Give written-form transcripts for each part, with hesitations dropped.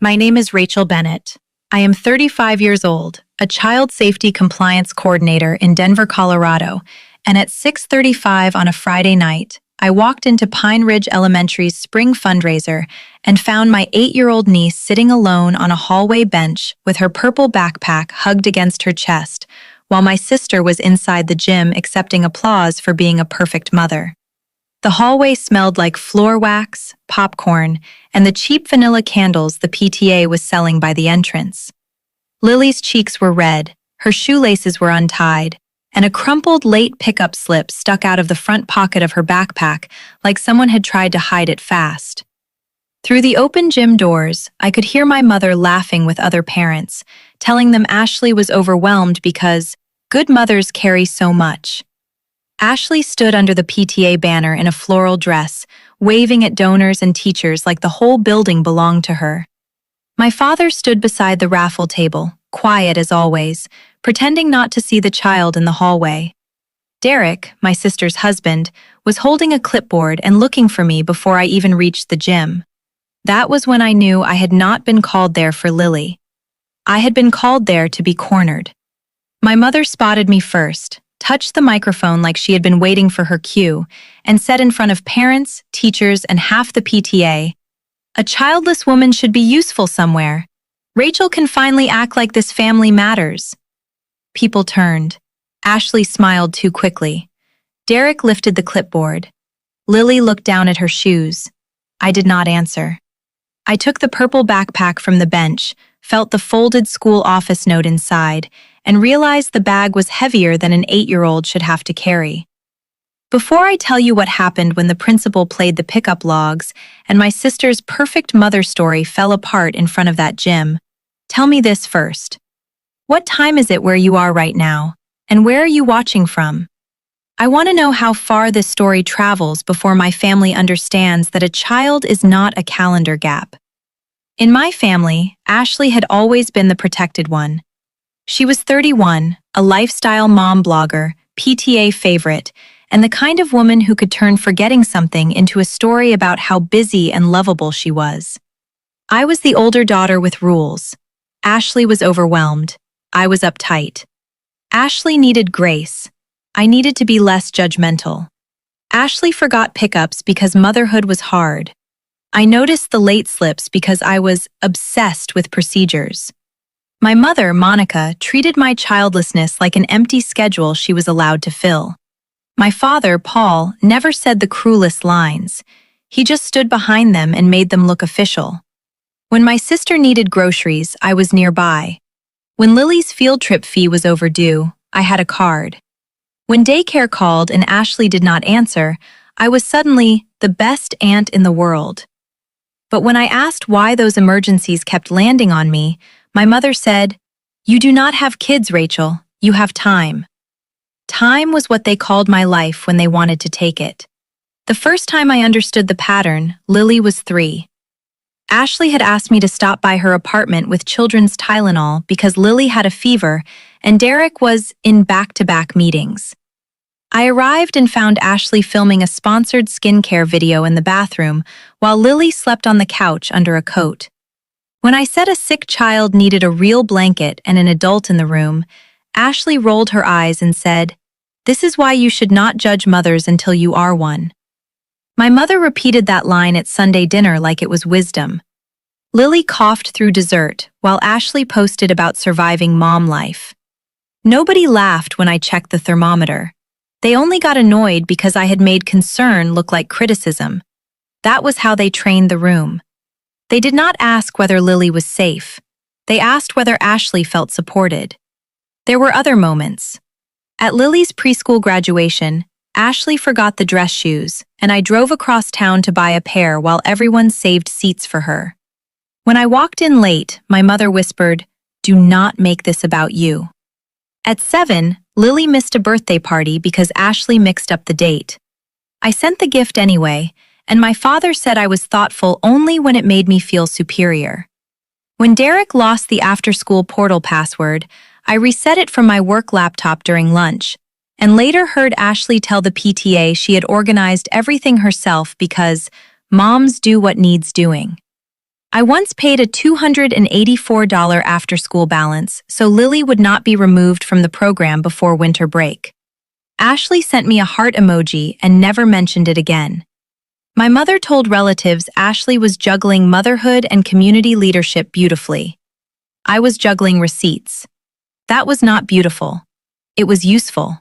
My name is Rachel Bennett. I am 35 years old, a child safety compliance coordinator in Denver, Colorado, and at 6:35 on a Friday night, I walked into Pine Ridge Elementary's spring fundraiser and found my 8-year-old niece sitting alone on a hallway bench with her purple backpack hugged against her chest, while my sister was inside the gym accepting applause for being a perfect mother. The hallway smelled like floor wax, popcorn, and the cheap vanilla candles the PTA was selling by the entrance. Lily's cheeks were red, her shoelaces were untied, and a crumpled late pickup slip stuck out of the front pocket of her backpack like someone had tried to hide it fast. Through the open gym doors, I could hear my mother laughing with other parents, telling them Ashley was overwhelmed because good mothers carry so much. Ashley stood under the PTA banner in a floral dress, waving at donors and teachers like the whole building belonged to her. My father stood beside the raffle table, quiet as always, pretending not to see the child in the hallway. Derek, my sister's husband, was holding a clipboard and looking for me before I even reached the gym. That was when I knew I had not been called there for Lily. I had been called there to be cornered. My mother spotted me first, touched the microphone like she had been waiting for her cue, and said in front of parents, teachers, and half the PTA, "A childless woman should be useful somewhere. Rachel can finally act like this family matters." People turned. Ashley smiled too quickly. Derek lifted the clipboard. Lily looked down at her shoes. I did not answer. I took the purple backpack from the bench, felt the folded school office note inside, and realized the bag was heavier than an 8-year-old should have to carry. Before I tell you what happened when the principal played the pickup logs and my sister's perfect mother story fell apart in front of that gym, tell me this first. What time is it where you are right now, and where are you watching from? I want to know how far this story travels before my family understands that a child is not a calendar gap. In my family, Ashley had always been the protected one. She was 31, a lifestyle mom blogger, PTA favorite, and the kind of woman who could turn forgetting something into a story about how busy and lovable she was. I was the older daughter with rules. Ashley was overwhelmed. I was uptight. Ashley needed grace. I needed to be less judgmental. Ashley forgot pickups because motherhood was hard. I noticed the late slips because I was obsessed with procedures. My mother, Monica, treated my childlessness like an empty schedule she was allowed to fill. My father, Paul, never said the cruelest lines. He just stood behind them and made them look official. When my sister needed groceries, I was nearby. When Lily's field trip fee was overdue, I had a card. When daycare called and Ashley did not answer, I was suddenly the best aunt in the world. But when I asked why those emergencies kept landing on me, my mother said, "You do not have kids, Rachel. You have time." Time was what they called my life when they wanted to take it. The first time I understood the pattern, Lily was 3. Ashley had asked me to stop by her apartment with children's Tylenol because Lily had a fever and Derek was in back-to-back meetings. I arrived and found Ashley filming a sponsored skincare video in the bathroom while Lily slept on the couch under a coat. When I said a sick child needed a real blanket and an adult in the room, Ashley rolled her eyes and said, "This is why you should not judge mothers until you are one." My mother repeated that line at Sunday dinner like it was wisdom. Lily coughed through dessert while Ashley posted about surviving mom life. Nobody laughed when I checked the thermometer. They only got annoyed because I had made concern look like criticism. That was how they trained the room. They did not ask whether Lily was safe. They asked whether Ashley felt supported. There were other moments. At Lily's preschool graduation, Ashley forgot the dress shoes, and I drove across town to buy a pair while everyone saved seats for her. When I walked in late, my mother whispered, "Do not make this about you." At 7, Lily missed a birthday party because Ashley mixed up the date. I sent the gift anyway, and my father said I was thoughtful only when it made me feel superior. When Derek lost the after-school portal password, I reset it from my work laptop during lunch, and later heard Ashley tell the PTA she had organized everything herself because moms do what needs doing. I once paid a $284 after-school balance so Lily would not be removed from the program before winter break. Ashley sent me a heart emoji and never mentioned it again. My mother told relatives Ashley was juggling motherhood and community leadership beautifully. I was juggling receipts. That was not beautiful. It was useful.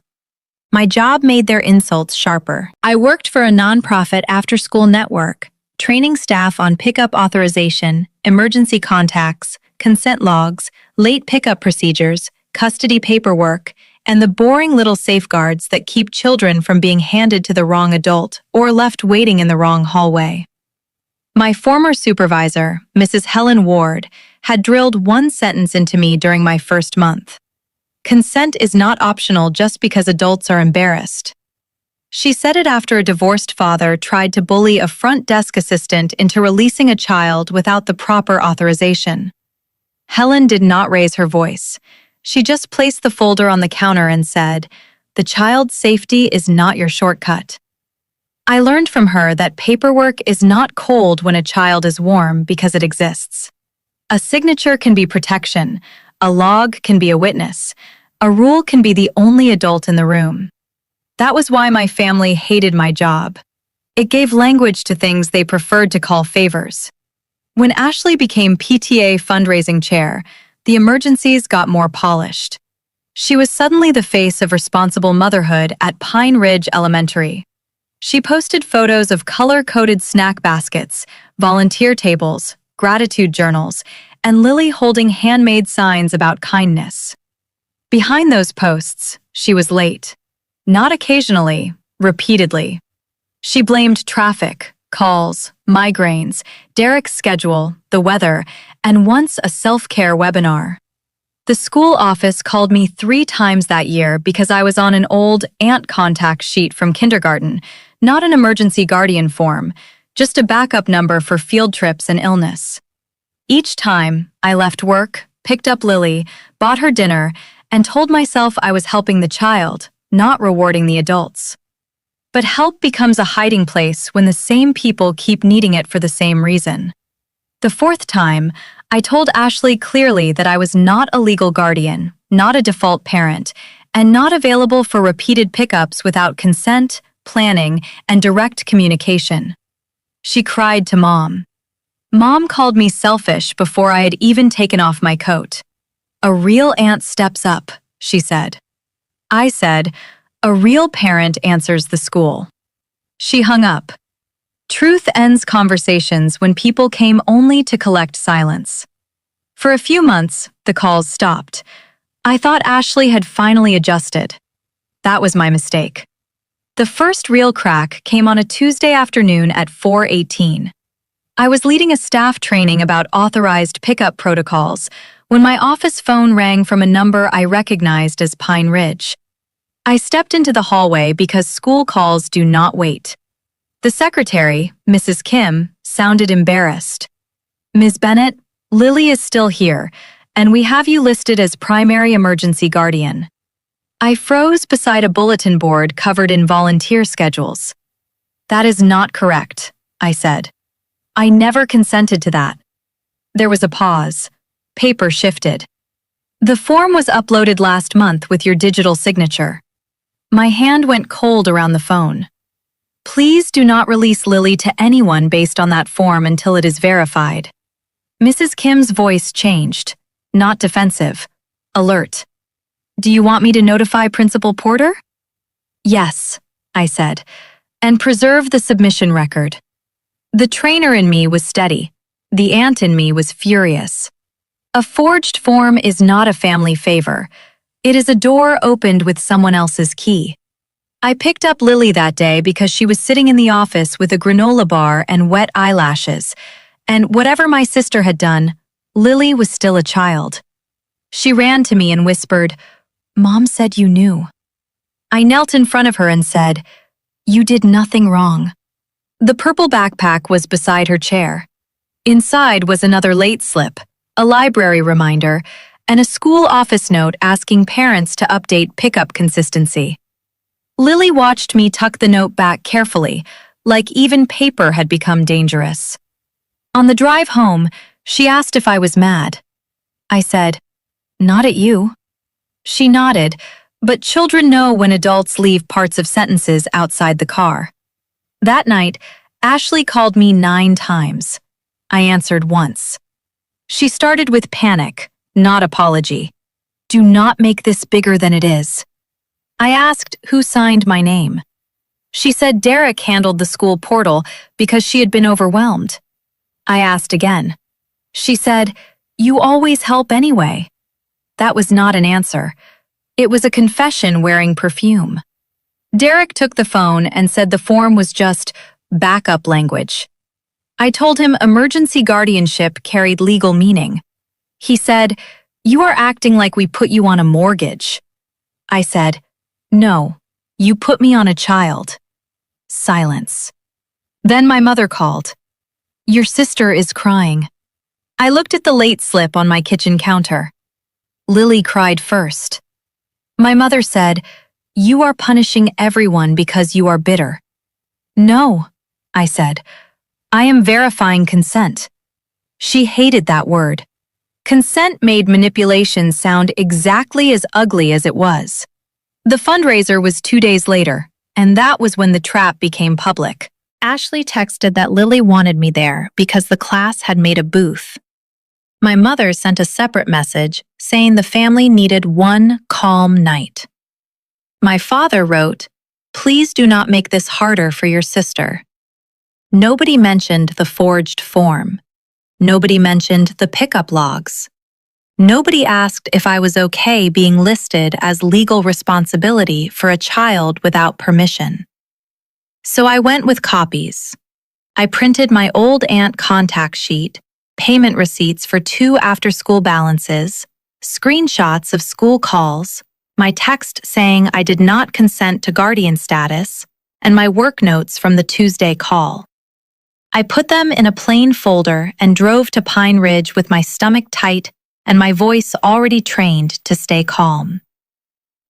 My job made their insults sharper. I worked for a nonprofit after-school network, training staff on pickup authorization, emergency contacts, consent logs, late pickup procedures, custody paperwork, and the boring little safeguards that keep children from being handed to the wrong adult or left waiting in the wrong hallway. My former supervisor, Mrs. Helen Ward, had drilled one sentence into me during my first month. Consent is not optional just because adults are embarrassed. She said it after a divorced father tried to bully a front desk assistant into releasing a child without the proper authorization. Helen did not raise her voice. She just placed the folder on the counter and said, "The child's safety is not your shortcut." I learned from her that paperwork is not cold when a child is warm because it exists. A signature can be protection, a log can be a witness, a rule can be the only adult in the room. That was why my family hated my job. It gave language to things they preferred to call favors. When Ashley became PTA fundraising chair, the emergencies got more polished. She was suddenly the face of responsible motherhood at Pine Ridge Elementary. She posted photos of color-coded snack baskets, volunteer tables, gratitude journals, and Lily holding handmade signs about kindness. Behind those posts, she was late. Not occasionally, repeatedly. She blamed traffic, calls, migraines, Derek's schedule, the weather, and once a self-care webinar. The school office called me 3 times that year because I was on an old aunt contact sheet from kindergarten, not an emergency guardian form, just a backup number for field trips and illness. Each time, I left work, picked up Lily, bought her dinner, and told myself I was helping the child, not rewarding the adults. But help becomes a hiding place when the same people keep needing it for the same reason. The 4th time, I told Ashley clearly that I was not a legal guardian, not a default parent, and not available for repeated pickups without consent, planning, and direct communication. She cried to Mom. Mom called me selfish before I had even taken off my coat. "A real aunt steps up," she said. I said, "A real parent answers the school." She hung up. Truth ends conversations when people came only to collect silence. For a few months, the calls stopped. I thought Ashley had finally adjusted. That was my mistake. The first real crack came on a Tuesday afternoon at 4:18. I was leading a staff training about authorized pickup protocols when my office phone rang from a number I recognized as Pine Ridge. I stepped into the hallway because school calls do not wait. The secretary, Mrs. Kim, sounded embarrassed. "Ms. Bennett, Lily is still here, and we have you listed as primary emergency guardian." I froze beside a bulletin board covered in volunteer schedules. "That is not correct," I said. "I never consented to that." There was a pause. Paper shifted. "The form was uploaded last month with your digital signature." My hand went cold around the phone. "Please do not release Lily to anyone based on that form until it is verified." Mrs. Kim's voice changed, not defensive, alert. "Do you want me to notify Principal Porter?" "Yes," I said, "and preserve the submission record." The trainer in me was steady. The aunt in me was furious. A forged form is not a family favor. It is a door opened with someone else's key. I picked up Lily that day because she was sitting in the office with a granola bar and wet eyelashes, and whatever my sister had done, Lily was still a child. She ran to me and whispered, "Mom said you knew." I knelt in front of her and said, "You did nothing wrong." The purple backpack was beside her chair. Inside was another late slip, a library reminder, and a school office note asking parents to update pickup consistency. Lily watched me tuck the note back carefully, like even paper had become dangerous. On the drive home, She asked if I was mad. I said, "Not at you." She nodded, but children know when adults leave parts of sentences outside the car. That night, Ashley called me 9 times. I answered once. She started with panic, not apology. "Do not make this bigger than it is." I asked who signed my name. She said Derek handled the school portal because she had been overwhelmed. I asked again. She said, "You always help anyway." That was not an answer. It was a confession wearing perfume. Derek took the phone and said the form was just backup language. I told him emergency guardianship carried legal meaning. He said, "You are acting like we put you on a mortgage." I said, "No, you put me on a child." Silence. Then my mother called. "Your sister is crying." I looked at the late slip on my kitchen counter. Lily cried first. My mother said, "You are punishing everyone because you are bitter." "No," I said. "I am verifying consent." She hated that word. Consent made manipulation sound exactly as ugly as it was. The fundraiser was 2 days later, and that was when the trap became public. Ashley texted that Lily wanted me there because the class had made a booth. My mother sent a separate message saying the family needed one calm night. My father wrote, "Please do not make this harder for your sister." Nobody mentioned the forged form. Nobody mentioned the pickup logs. Nobody asked if I was okay being listed as legal responsibility for a child without permission. So I went with copies. I printed my old aunt contact sheet, payment receipts for 2 after-school balances, screenshots of school calls, my text saying I did not consent to guardian status, and my work notes from the Tuesday call. I put them in a plain folder and drove to Pine Ridge with my stomach tight and my voice already trained to stay calm.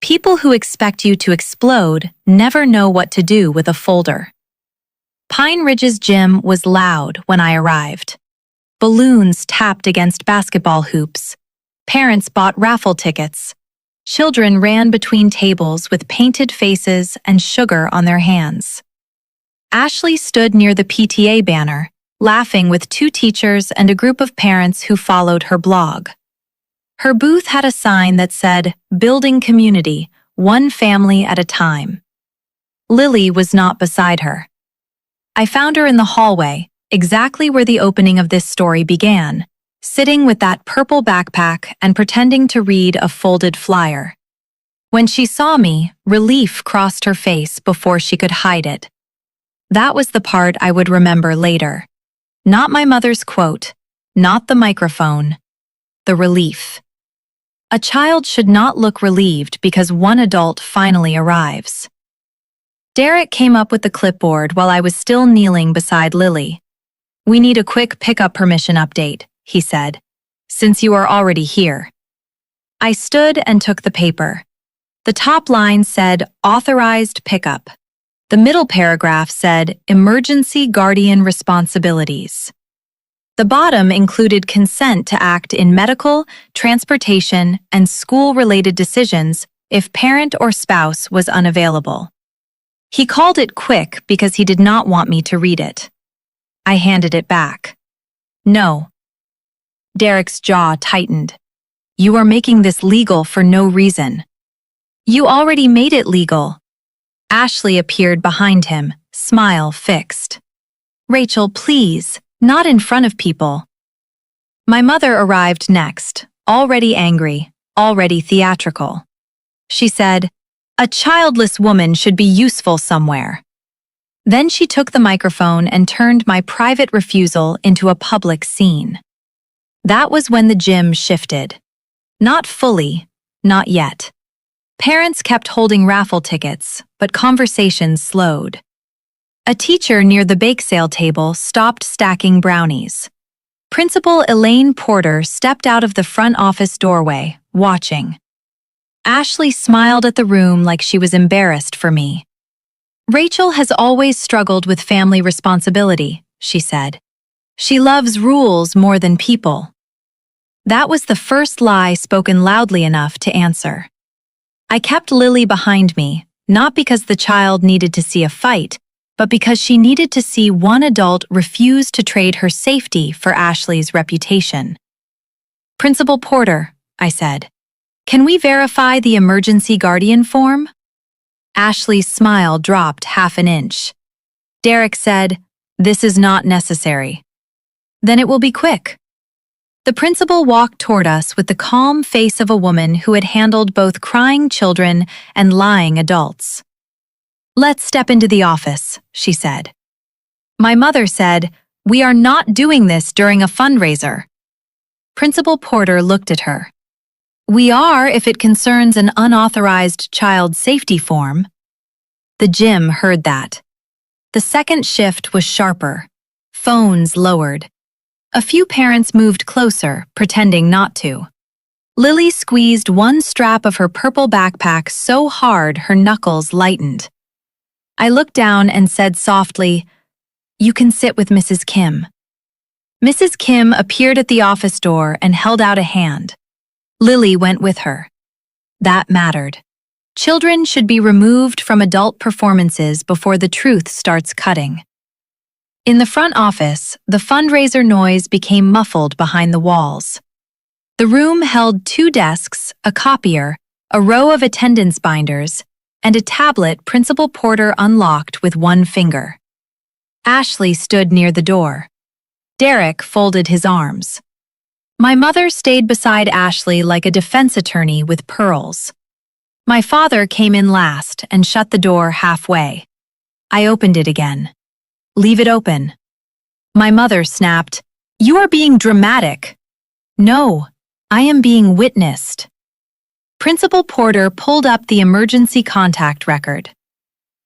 People who expect you to explode never know what to do with a folder. Pine Ridge's gym was loud when I arrived. Balloons tapped against basketball hoops. Parents bought raffle tickets. Children ran between tables with painted faces and sugar on their hands. Ashley stood near the PTA banner, laughing with 2 teachers and a group of parents who followed her blog. Her booth had a sign that said, "Building community, one family at a time." Lily was not beside her. I found her in the hallway, exactly where the opening of this story began, sitting with that purple backpack and pretending to read a folded flyer. When she saw me, relief crossed her face before she could hide it. That was the part I would remember later. Not my mother's quote, not the microphone, the relief. A child should not look relieved because one adult finally arrives. Derek came up with the clipboard while I was still kneeling beside Lily. "We need a quick pickup permission update," he said, "since you are already here." I stood and took the paper. The top line said, "Authorized pickup." The middle paragraph said, "Emergency guardian responsibilities." The bottom included consent to act in medical, transportation, and school-related decisions if parent or spouse was unavailable. He called it quick because he did not want me to read it. I handed it back. "No." Derek's jaw tightened. "You are making this legal for no reason." "You already made it legal." Ashley appeared behind him, smile fixed. "Rachel, please. Not in front of people." My mother arrived next, already angry, already theatrical. She said, "A childless woman should be useful somewhere." Then she took the microphone and turned my private refusal into a public scene. That was when the gym shifted. Not fully, not yet. Parents kept holding raffle tickets, but conversations slowed. A teacher near the bake sale table stopped stacking brownies. Principal Elaine Porter stepped out of the front office doorway, watching. Ashley smiled at the room like she was embarrassed for me. "Rachel has always struggled with family responsibility," she said. She loves rules more than people. That was the first lie spoken loudly enough to answer. I kept Lily behind me, not because the child needed to see a fight, but because she needed to see one adult refuse to trade her safety for Ashley's reputation. "Principal Porter," I said, "can we verify the emergency guardian form?" Ashley's smile dropped half an inch. Derek said, "This is not necessary." "Then it will be quick." The principal walked toward us with the calm face of a woman who had handled both crying children and lying adults. "Let's step into the office," she said. My mother said, "We are not doing this during a fundraiser." Principal Porter looked at her. "We are if it concerns an unauthorized child safety form." The gym heard that. The second shift was sharper. Phones lowered. A few parents moved closer, pretending not to. Lily squeezed one strap of her purple backpack so hard her knuckles lightened. I looked down and said softly, "You can sit with Mrs. Kim." Mrs. Kim appeared at the office door and held out a hand. Lily went with her. That mattered. Children should be removed from adult performances before the truth starts cutting. In the front office, the fundraiser noise became muffled behind the walls. The room held 2 desks, a copier, a row of attendance binders, and a tablet Principal Porter unlocked with one finger. Ashley stood near the door. Derek folded his arms. My mother stayed beside Ashley like a defense attorney with pearls. My father came in last and shut the door halfway. I opened it again. "Leave it open." My mother snapped, "You are being dramatic." "No, I am being witnessed." Principal Porter pulled up the emergency contact record.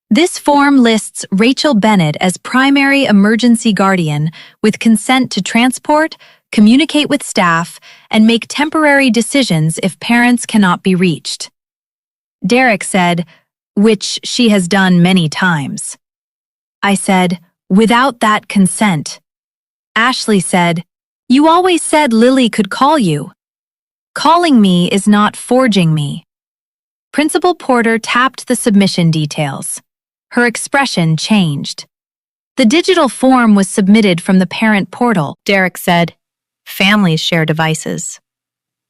This form lists Rachel Bennett as primary emergency guardian with consent to transport, communicate with staff, and make temporary decisions if parents cannot be reached. Derek said, "Which she has done many times." I said, "Without that consent." Ashley said, "You always said Lily could call you." "Calling me is not forging me." Principal Porter tapped the submission details. Her expression changed. The digital form was submitted from the parent portal. Derek said, "Families share devices."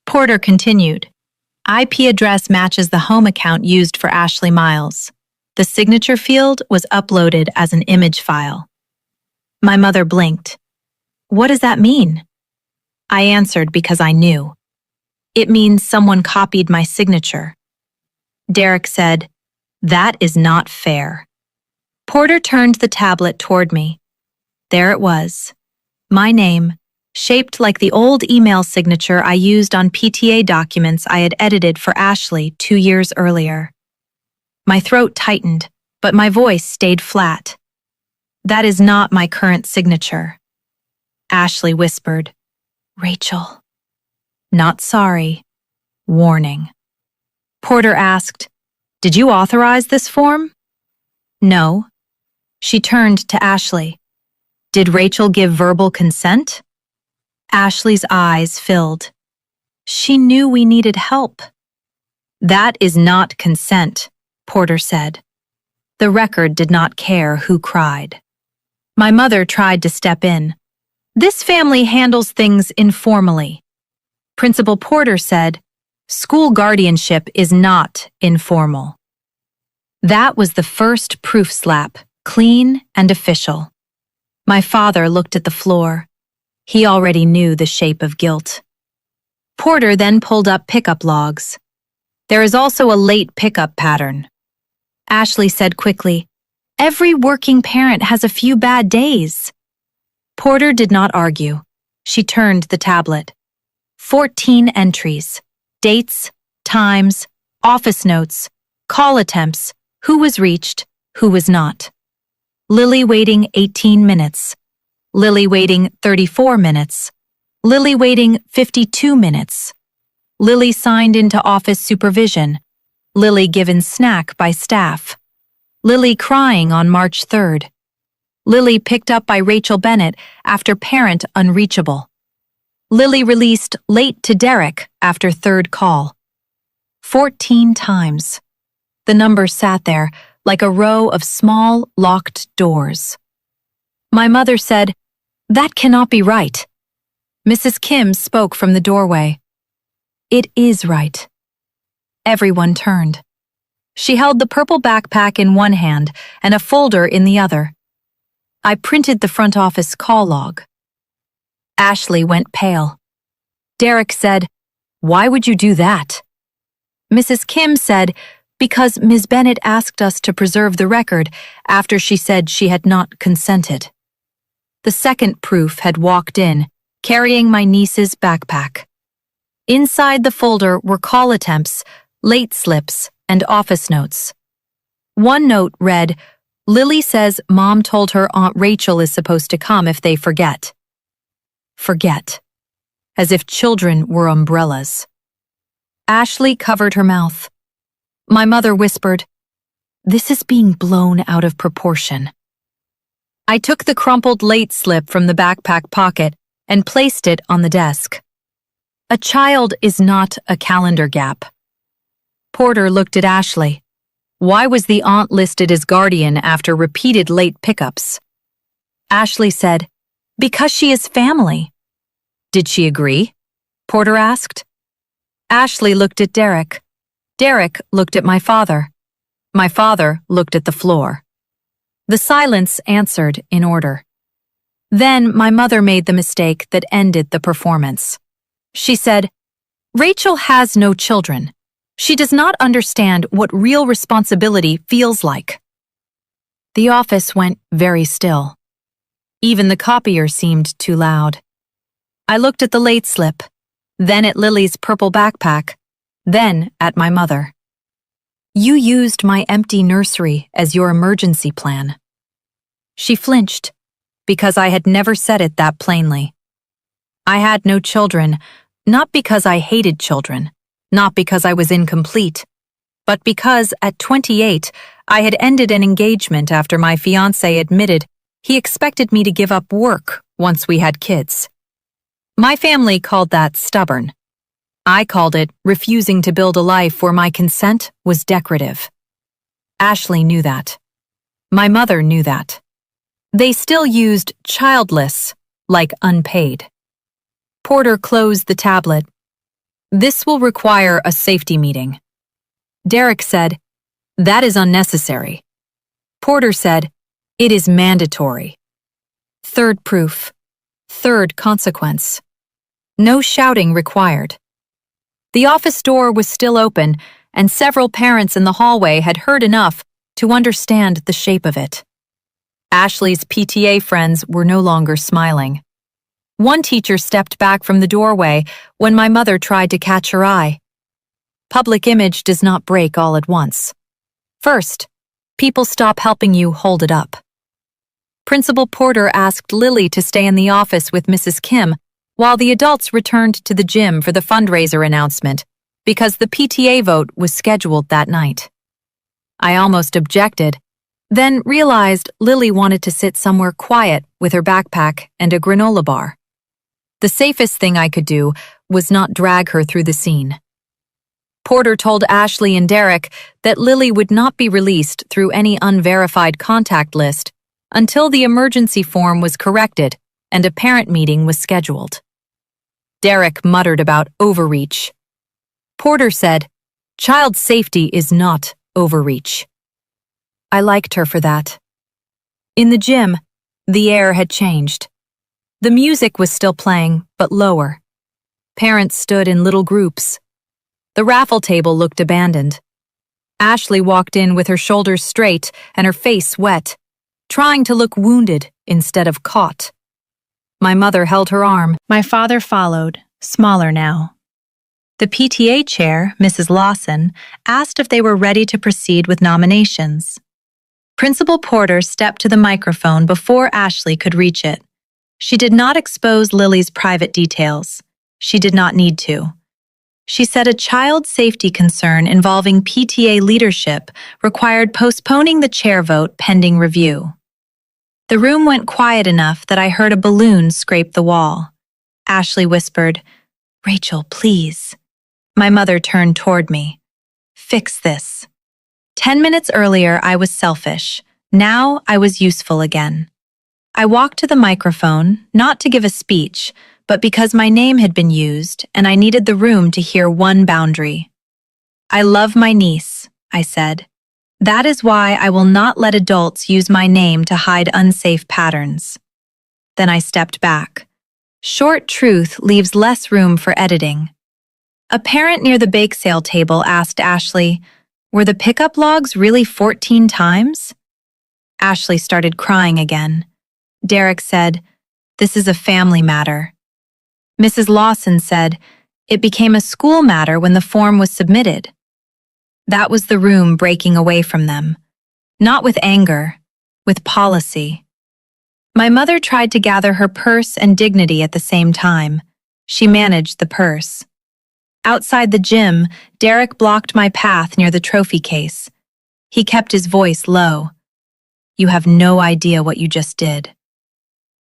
Porter continued, "IP address matches the home account used for Ashley Miles. The signature field was uploaded as an image file." My mother blinked. "What does that mean?" I answered because I knew. "It means someone copied my signature." Derek said, "That is not fair." Porter turned the tablet toward me. There it was. My name, shaped like the old email signature I used on PTA documents I had edited for Ashley 2 years earlier. My throat tightened, but my voice stayed flat. "That is not my current signature." Ashley whispered, "Rachel." "Not sorry. Warning." Porter asked, "Did you authorize this form?" "No." She turned to Ashley. "Did Rachel give verbal consent?" Ashley's eyes filled. She knew we needed help. "That is not consent," Porter said. The record did not care who cried. My mother tried to step in. "This family handles things informally." Principal Porter said, "School guardianship is not informal." That was the first proof slap, clean and official. My father looked at the floor. He already knew the shape of guilt. Porter then pulled up pickup logs. "There is also a late pickup pattern." Ashley said quickly, "Every working parent has a few bad days." Porter did not argue. She turned the tablet. 14 entries. Dates, times, office notes, call attempts, who was reached, who was not. Lily waiting 18 minutes. Lily waiting 34 minutes. Lily waiting 52 minutes. Lily signed into office supervision. Lily given snack by staff. Lily crying on March 3rd. Lily picked up by Rachel Bennett after parent unreachable. Lily released late to Derek after third call. 14 times. The number sat there like a row of small, locked doors. My mother said, "That cannot be right." Mrs. Kim spoke from the doorway. "It is right." Everyone turned. She held the purple backpack in one hand and a folder in the other. I printed the front office call log. Ashley went pale. Derek said, "Why would you do that?" Mrs. Kim said, "Because Ms. Bennett asked us to preserve the record after she said she had not consented." The second proof had walked in, carrying my niece's backpack. Inside the folder were call attempts, late slips, and office notes. One note read, "Lily says Mom told her Aunt Rachel is supposed to come if they forget." Forget. As if children were umbrellas. Ashley covered her mouth. My mother whispered, "This is being blown out of proportion." I took the crumpled late slip from the backpack pocket and placed it on the desk. A child is not a calendar gap. Porter looked at Ashley. Why was the aunt listed as guardian after repeated late pickups? Ashley said, "Because she is family." "Did she agree?" Porter asked. Ashley looked at Derek. Derek looked at my father. My father looked at the floor. The silence answered in order. Then my mother made the mistake that ended the performance. She said, "Rachel has no children. She does not understand what real responsibility feels like." The office went very still. Even the copier seemed too loud. I looked at the late slip, then at Lily's purple backpack, then at my mother. "You used my empty nursery as your emergency plan." She flinched, because I had never said it that plainly. I had no children, not because I hated children, not because I was incomplete, but because at 28 I had ended an engagement after my fiancé admitted he expected me to give up work once we had kids. My family called that stubborn. I called it refusing to build a life where my consent was decorative. Ashley knew that. My mother knew that. They still used childless, like unpaid. Porter closed the tablet. "This will require a safety meeting." Derek said, "That is unnecessary." Porter said, "It is mandatory." Third proof. Third consequence. No shouting required. The office door was still open, and several parents in the hallway had heard enough to understand the shape of it. Ashley's PTA friends were no longer smiling. One teacher stepped back from the doorway when my mother tried to catch her eye. Public image does not break all at once. First, people stop helping you hold it up. Principal Porter asked Lily to stay in the office with Mrs. Kim while the adults returned to the gym for the fundraiser announcement because the PTA vote was scheduled that night. I almost objected, then realized Lily wanted to sit somewhere quiet with her backpack and a granola bar. The safest thing I could do was not drag her through the scene. Porter told Ashley and Derek that Lily would not be released through any unverified contact list until the emergency form was corrected and a parent meeting was scheduled. Derek muttered about overreach. Porter said, "Child safety is not overreach." I liked her for that. In the gym, the air had changed. The music was still playing, but lower. Parents stood in little groups. The raffle table looked abandoned. Ashley walked in with her shoulders straight and her face wet, trying to look wounded instead of caught. My mother held her arm. My father followed, smaller now. The PTA chair, Mrs. Lawson, asked if they were ready to proceed with nominations. Principal Porter stepped to the microphone before Ashley could reach it. She did not expose Lily's private details. She did not need to. She said a child safety concern involving PTA leadership required postponing the chair vote pending review. The room went quiet enough that I heard a balloon scrape the wall. Ashley whispered, "Rachel, please." My mother turned toward me. "Fix this." 10 minutes earlier, I was selfish. Now I was useful again. I walked to the microphone, not to give a speech, but because my name had been used and I needed the room to hear one boundary. "I love my niece," I said. "That is why I will not let adults use my name to hide unsafe patterns." Then I stepped back. Short truth leaves less room for editing. A parent near the bake sale table asked Ashley, "Were the pickup logs really 14 times?" Ashley started crying again. Derek said, "This is a family matter." Mrs. Lawson said, "It became a school matter when the form was submitted." That was the room breaking away from them. Not with anger, with policy. My mother tried to gather her purse and dignity at the same time. She managed the purse. Outside the gym, Derek blocked my path near the trophy case. He kept his voice low. "You have no idea what you just did."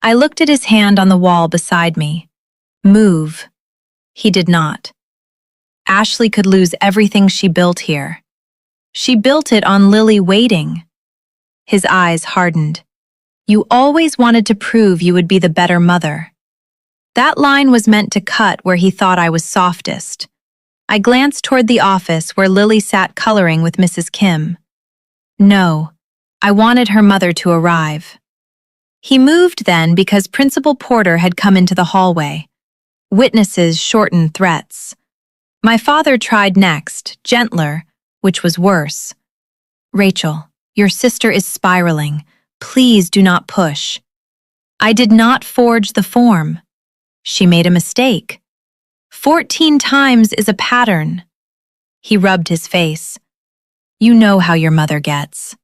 I looked at his hand on the wall beside me. "Move." He did not. Ashley could lose everything she built here. She built it on Lily waiting. His eyes hardened. "You always wanted to prove you would be the better mother." That line was meant to cut where he thought I was softest. I glanced toward the office where Lily sat coloring with Mrs. Kim. No, I wanted her mother to arrive. He moved then because Principal Porter had come into the hallway. Witnesses shortened threats. My father tried next, gentler, which was worse. "Rachel, your sister is spiraling. Please do not push." "I did not forge the form." "She made a mistake." 14 times is a pattern." He rubbed his face. "You know how your mother gets."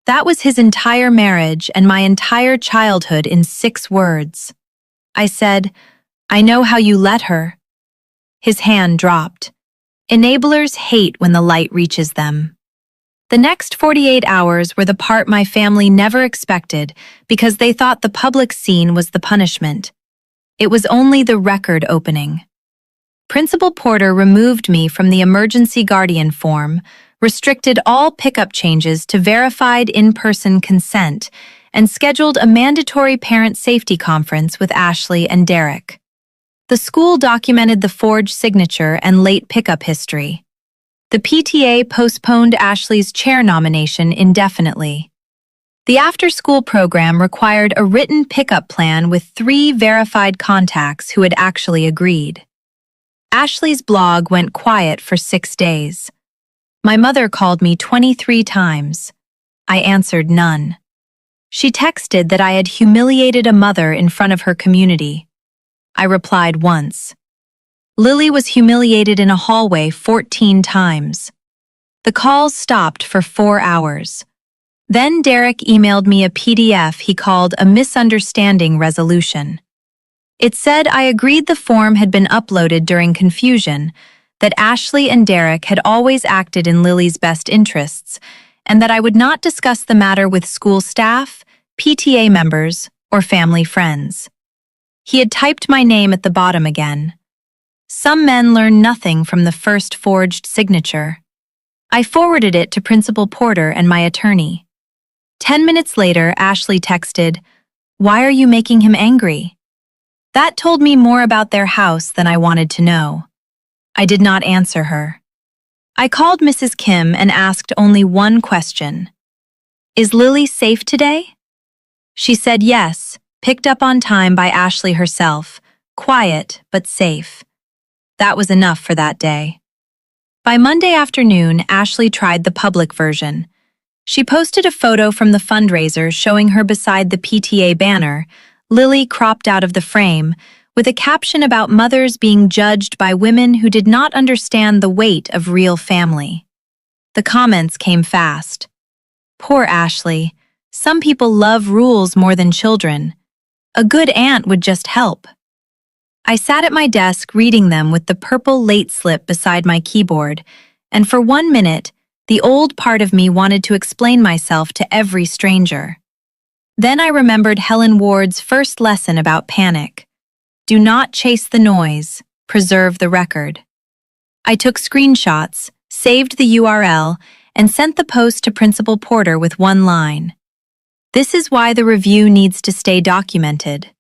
That was his entire marriage and my entire childhood in 6 words. I said, "I know how you let her." His hand dropped. Enablers hate when the light reaches them. The next 48 hours were the part my family never expected because they thought the public scene was the punishment. It was only the record opening. Principal Porter removed me from the emergency guardian form, restricted all pickup changes to verified in-person consent, and scheduled a mandatory parent safety conference with Ashley and Derek. The school documented the forged signature and late pickup history. The PTA postponed Ashley's chair nomination indefinitely. The after-school program required a written pickup plan with 3 verified contacts who had actually agreed. Ashley's blog went quiet for 6 days. My mother called me 23 times. I answered none. She texted that I had humiliated a mother in front of her community. I replied once. Lily was humiliated in a hallway 14 times. The calls stopped for 4 hours. Then Derek emailed me a PDF he called a misunderstanding resolution. It said I agreed the form had been uploaded during confusion, that Ashley and Derek had always acted in Lily's best interests, and that I would not discuss the matter with school staff, PTA members, or family friends. He had typed my name at the bottom again. Some men learn nothing from the first forged signature. I forwarded it to Principal Porter and my attorney. 10 minutes later, Ashley texted, "Why are you making him angry?" That told me more about their house than I wanted to know. I did not answer her. I called Mrs. Kim and asked only one question. "Is Lily safe today?" She said yes, picked up on time by Ashley herself, quiet but safe. That was enough for that day. By Monday afternoon, Ashley tried the public version. She posted a photo from the fundraiser showing her beside the PTA banner, Lily cropped out of the frame, with a caption about mothers being judged by women who did not understand the weight of real family. The comments came fast. "Poor Ashley. Some people love rules more than children. A good aunt would just help." I sat at my desk reading them with the purple late slip beside my keyboard, and for 1 minute, the old part of me wanted to explain myself to every stranger. Then I remembered Helen Ward's first lesson about panic. Do not chase the noise, preserve the record. I took screenshots, saved the URL, and sent the post to Principal Porter with one line. This is why the review needs to stay documented.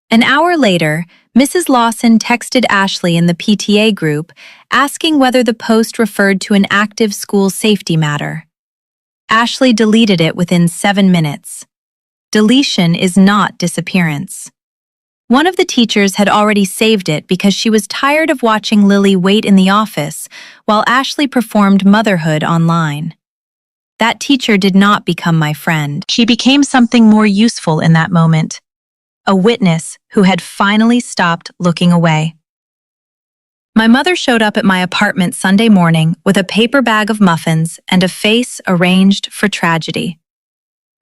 An hour later, Mrs. Lawson texted Ashley in the PTA group asking whether the post referred to an active school safety matter. Ashley deleted it within 7 minutes. Deletion is not disappearance. One of the teachers had already saved it because she was tired of watching Lily wait in the office while Ashley performed motherhood online. That teacher did not become my friend. She became something more useful in that moment. A witness who had finally stopped looking away. My mother showed up at my apartment Sunday morning with a paper bag of muffins and a face arranged for tragedy.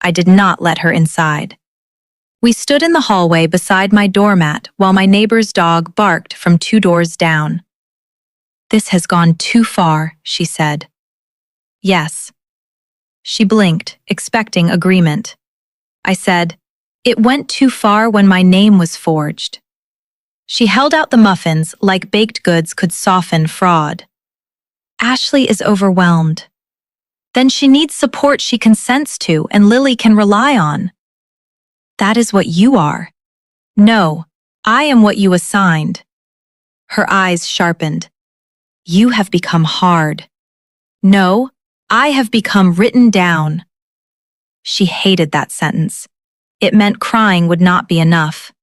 I did not let her inside. We stood in the hallway beside my doormat while my neighbor's dog barked from 2 doors down. This has gone too far, she said. Yes. She blinked, expecting agreement. I said, it went too far when my name was forged. She held out the muffins like baked goods could soften fraud. Ashley is overwhelmed. Then she needs support she consents to and Lily can rely on. That is what you are. No, I am what you assigned. Her eyes sharpened. You have become hard. No, I have become written down. She hated that sentence. It meant crying would not be enough.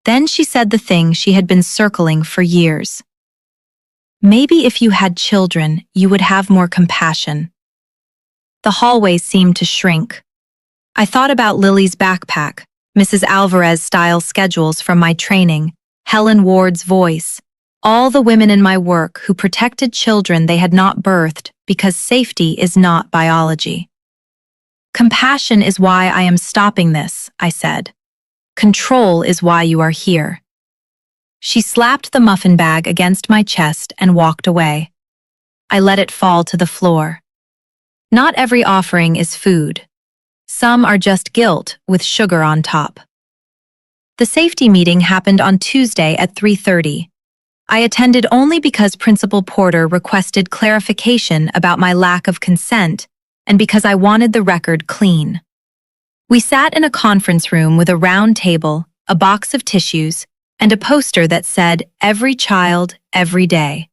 Then she said the thing she had been circling for years. Maybe if you had children, you would have more compassion. The hallway seemed to shrink. I thought about Lily's backpack, Mrs. Alvarez-style schedules from my training, Helen Ward's voice, all the women in my work who protected children they had not birthed because safety is not biology. Compassion is why I am stopping this, I said. Control is why you are here. She slapped the muffin bag against my chest and walked away. I let it fall to the floor. Not every offering is food. Some are just guilt with sugar on top. The safety meeting happened on Tuesday at 3:30. I attended only because Principal Porter requested clarification about my lack of consent and because I wanted the record clean. We sat in a conference room with a round table, a box of tissues, and a poster that said, "Every child, every day."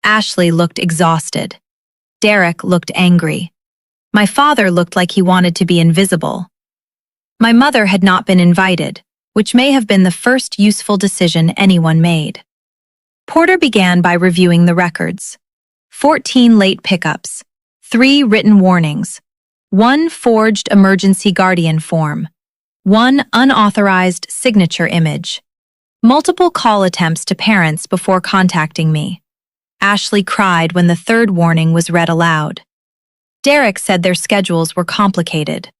Ashley looked exhausted. Derek looked angry. My father looked like he wanted to be invisible. My mother had not been invited, which may have been the first useful decision anyone made. Porter began by reviewing the records. 14 late pickups, 3 written warnings, 1 forged emergency guardian form, 1 unauthorized signature image, multiple call attempts to parents before contacting me. Ashley cried when the 3rd warning was read aloud. Derek said their schedules were complicated.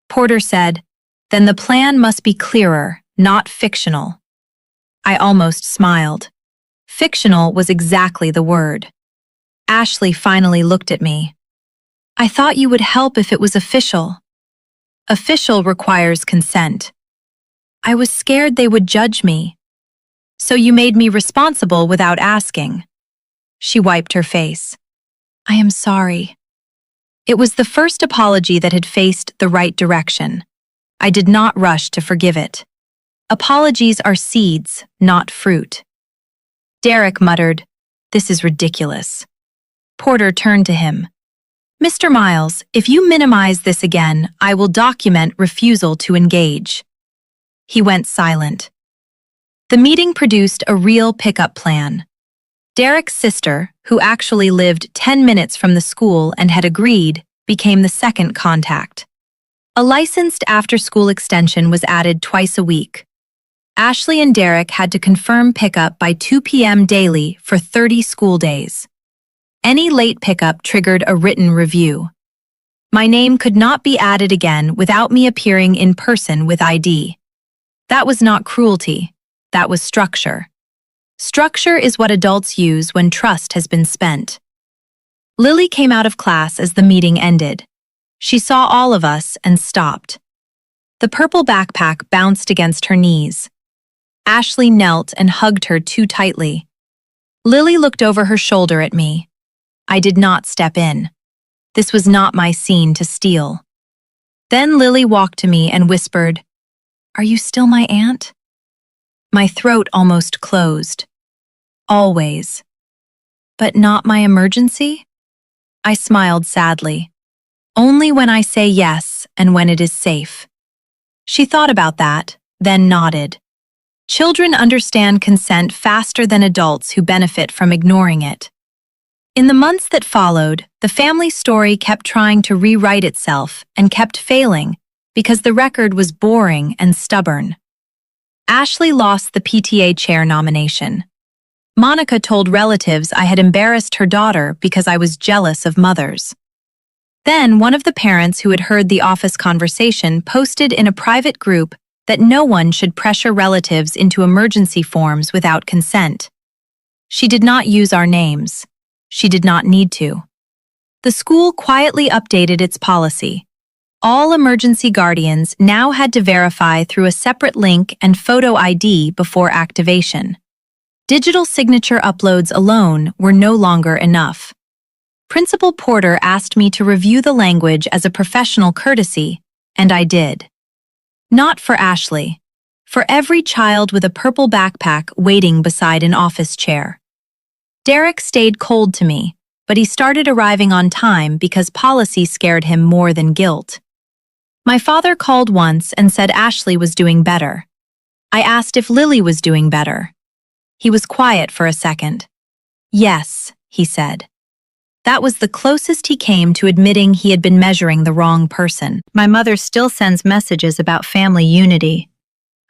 Porter said, "Then the plan must be clearer, not fictional." I almost smiled. Fictional was exactly the word. Ashley finally looked at me. "I thought you would help if it was official." "Official requires consent." "I was scared they would judge me." "So you made me responsible without asking." She wiped her face. "I am sorry." It was the first apology that had faced the right direction. I did not rush to forgive it. Apologies are seeds, not fruit. Derek muttered, "This is ridiculous." Porter turned to him. "Mr. Miles, if you minimize this again, I will document refusal to engage." He went silent. The meeting produced a real pickup plan. Derek's sister, who actually lived 10 minutes from the school and had agreed, became the second contact. A licensed after-school extension was added twice a week. Ashley and Derek had to confirm pickup by 2 p.m. daily for 30 school days. Any late pickup triggered a written review. My name could not be added again without me appearing in person with ID. That was not cruelty. That was structure. Structure is what adults use when trust has been spent. Lily came out of class as the meeting ended. She saw all of us and stopped. The purple backpack bounced against her knees. Ashley knelt and hugged her too tightly. Lily looked over her shoulder at me. I did not step in. This was not my scene to steal. Then Lily walked to me and whispered, "Are you still my aunt?" My throat almost closed. Always. But not my emergency? I smiled sadly. Only when I say yes and when it is safe. She thought about that, then nodded. Children understand consent faster than adults who benefit from ignoring it. In the months that followed, the family story kept trying to rewrite itself and kept failing because the record was boring and stubborn. Ashley lost the PTA chair nomination. Monica told relatives I had embarrassed her daughter because I was jealous of mothers. Then one of the parents who had heard the office conversation posted in a private group that no one should pressure relatives into emergency forms without consent. She did not use our names. She did not need to. The school quietly updated its policy. All emergency guardians now had to verify through a separate link and photo ID before activation. Digital signature uploads alone were no longer enough. Principal Porter asked me to review the language as a professional courtesy, and I did. Not for Ashley. For every child with a purple backpack waiting beside an office chair. Derek stayed cold to me, but he started arriving on time because policy scared him more than guilt. My father called once and said Ashley was doing better. I asked if Lily was doing better. He was quiet for a second. Yes, he said. That was the closest he came to admitting he had been measuring the wrong person. My mother still sends messages about family unity.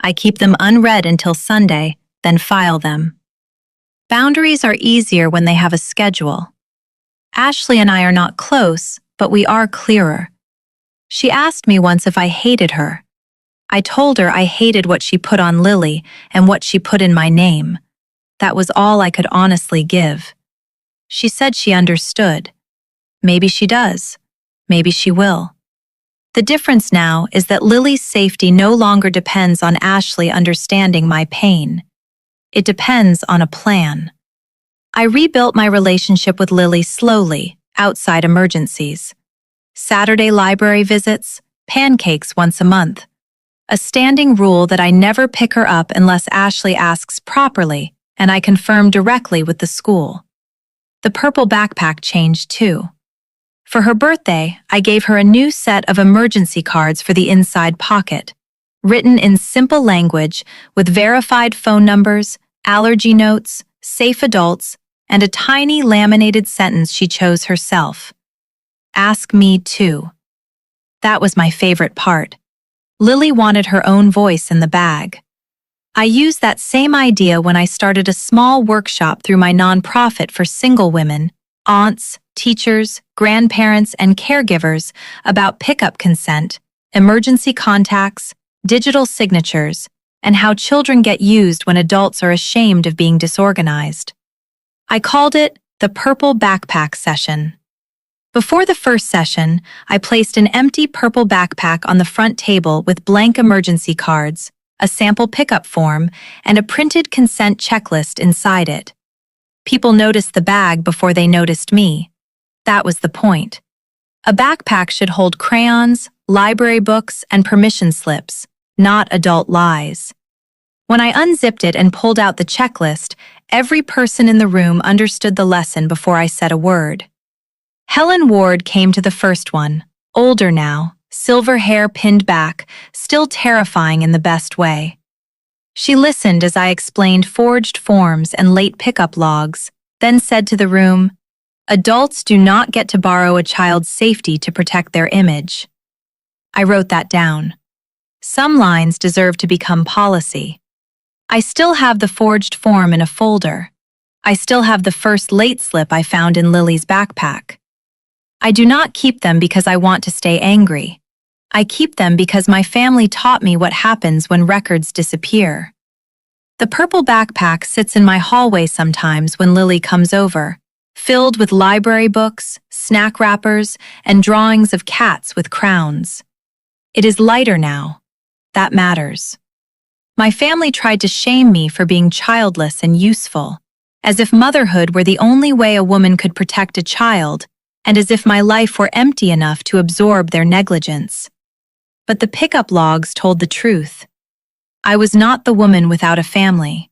I keep them unread until Sunday, then file them. Boundaries are easier when they have a schedule. Ashley and I are not close, but we are clearer. She asked me once if I hated her. I told her I hated what she put on Lily and what she put in my name. That was all I could honestly give. She said she understood. Maybe she does. Maybe she will. The difference now is that Lily's safety no longer depends on Ashley understanding my pain. It depends on a plan. I rebuilt my relationship with Lily slowly, outside emergencies. Saturday library visits, pancakes once a month. A standing rule that I never pick her up unless Ashley asks properly and I confirm directly with the school. The purple backpack changed too. For her birthday, I gave her a new set of emergency cards for the inside pocket, written in simple language with verified phone numbers, allergy notes, safe adults, and a tiny laminated sentence she chose herself. Ask me too. That was my favorite part. Lily wanted her own voice in the bag. I used that same idea when I started a small workshop through my nonprofit for single women, aunts, teachers, grandparents, and caregivers about pickup consent, emergency contacts, digital signatures, and how children get used when adults are ashamed of being disorganized. I called it the Purple Backpack Session. Before the first session, I placed an empty purple backpack on the front table with blank emergency cards, a sample pickup form, and a printed consent checklist inside it. People noticed the bag before they noticed me. That was the point. A backpack should hold crayons, library books, and permission slips, not adult lies. When I unzipped it and pulled out the checklist, every person in the room understood the lesson before I said a word. Helen Ward came to the first one, older now, silver hair pinned back, still terrifying in the best way. She listened as I explained forged forms and late pickup logs, then said to the room, "Adults do not get to borrow a child's safety to protect their image." I wrote that down. Some lines deserve to become policy. I still have the forged form in a folder. I still have the first late slip I found in Lily's backpack. I do not keep them because I want to stay angry. I keep them because my family taught me what happens when records disappear. The purple backpack sits in my hallway sometimes when Lily comes over, filled with library books, snack wrappers, and drawings of cats with crowns. It is lighter now, that matters. My family tried to shame me for being childless and useful, as if motherhood were the only way a woman could protect a child, and as if my life were empty enough to absorb their negligence. But the pickup logs told the truth. I was not the woman without a family.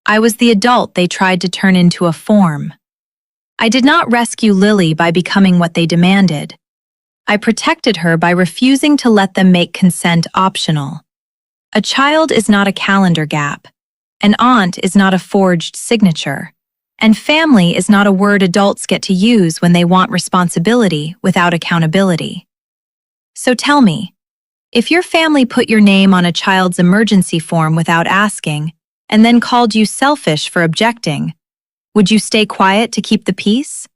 I was the adult they tried to turn into a form. I did not rescue Lily by becoming what they demanded. I protected her by refusing to let them make consent optional. A child is not a calendar gap. An aunt is not a forged signature. And family is not a word adults get to use when they want responsibility without accountability. So tell me, if your family put your name on a child's emergency form without asking, and then called you selfish for objecting, would you stay quiet to keep the peace?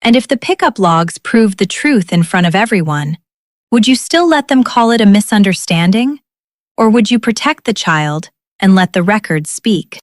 And if the pickup logs proved the truth in front of everyone, would you still let them call it a misunderstanding? Or would you protect the child and let the records speak?